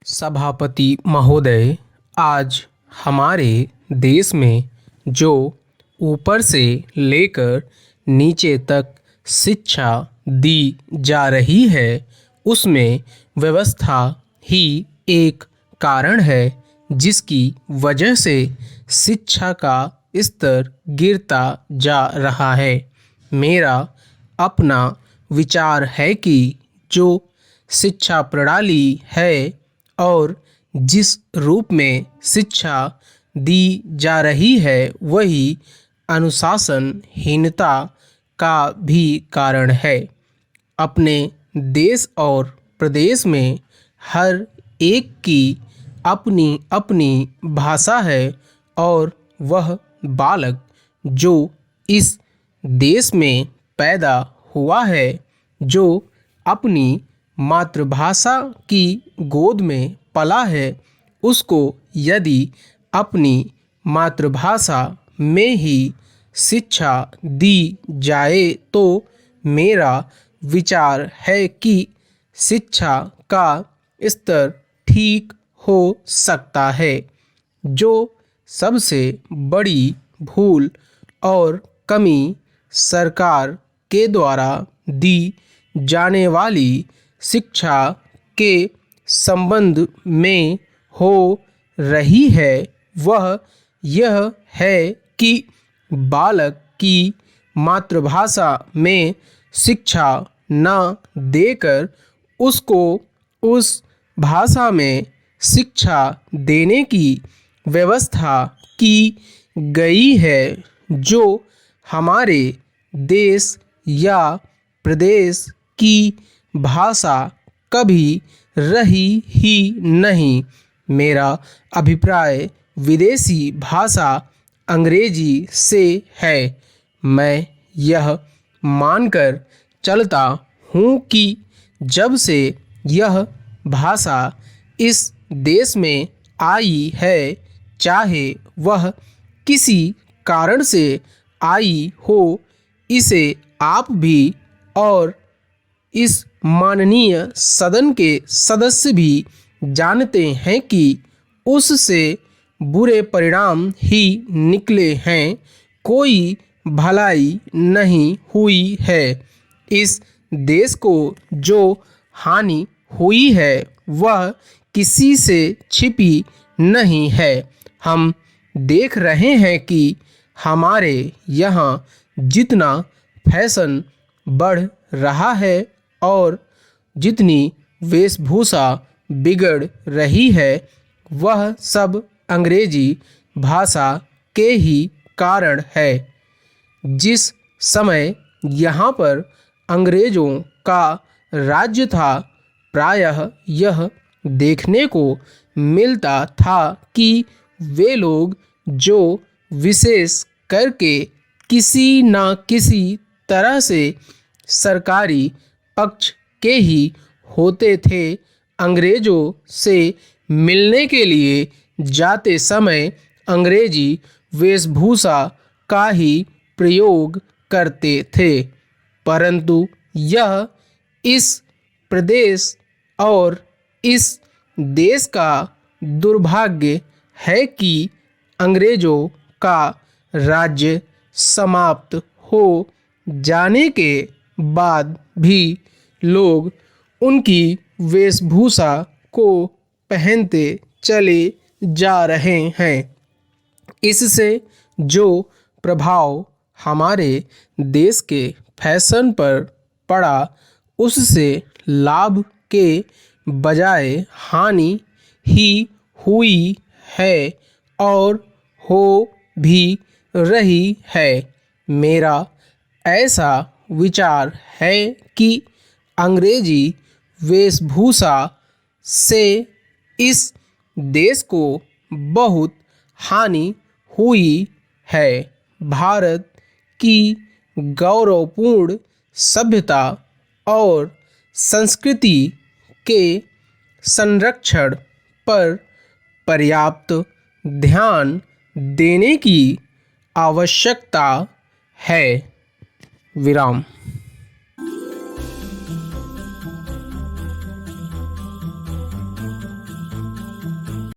सभापति महोदय, आज हमारे देश में जो ऊपर से लेकर नीचे तक शिक्षा दी जा रही है, उसमें व्यवस्था ही एक कारण है जिसकी वजह से शिक्षा का स्तर गिरता जा रहा है। मेरा अपना विचार है कि जो शिक्षा प्रणाली है और जिस रूप में शिक्षा दी जा रही है, वही अनुशासनहीनता का भी कारण है। अपने देश और प्रदेश में हर एक की अपनी अपनी भाषा है और वह बालक जो इस देश में पैदा हुआ है, जो अपनी मातृभाषा की गोद में पला है, उसको यदि अपनी मातृभाषा में ही शिक्षा दी जाए तो मेरा विचार है कि शिक्षा का स्तर ठीक हो सकता है। जो सबसे बड़ी भूल और कमी सरकार के द्वारा दी जाने वाली शिक्षा के संबंध में हो रही है, वह यह है कि बालक की मातृभाषा में शिक्षा न देकर उसको उस भाषा में शिक्षा देने की व्यवस्था की गई है, जो हमारे देश या प्रदेश की भाषा कभी रही ही नहीं। मेरा अभिप्राय विदेशी भाषा अंग्रेजी से है। मैं यह मानकर चलता हूँ कि जब से यह भाषा इस देश में आई है, चाहे वह किसी कारण से आई हो, इसे आप भी और इस माननीय सदन के सदस्य भी जानते हैं कि उससे बुरे परिणाम ही निकले हैं, कोई भलाई नहीं हुई है। इस देश को जो हानि हुई है वह किसी से छिपी नहीं है। हम देख रहे हैं कि हमारे यहाँ जितना फैशन बढ़ रहा है और जितनी वेशभूषा बिगड़ रही है, वह सब अंग्रेजी भाषा के ही कारण है। जिस समय यहाँ पर अंग्रेज़ों का राज्य था, प्रायः यह देखने को मिलता था कि वे लोग जो विशेष करके किसी न किसी तरह से सरकारी पक्ष के ही होते थे, अंग्रेज़ों से मिलने के लिए जाते समय अंग्रेजी वेशभूषा का ही प्रयोग करते थे। परंतु यह इस प्रदेश और इस देश का दुर्भाग्य है कि अंग्रेज़ों का राज्य समाप्त हो जाने के बाद भी लोग उनकी वेशभूषा को पहनते चले जा रहे हैं। इससे जो प्रभाव हमारे देश के फैशन पर पड़ा, उससे लाभ के बजाय हानि ही हुई है और हो भी रही है। मेरा ऐसा विचार है कि अंग्रेजी वेशभूषा से इस देश को बहुत हानि हुई है। भारत की गौरवपूर्ण सभ्यता और संस्कृति के संरक्षण पर पर्याप्त ध्यान देने की आवश्यकता है। विराम।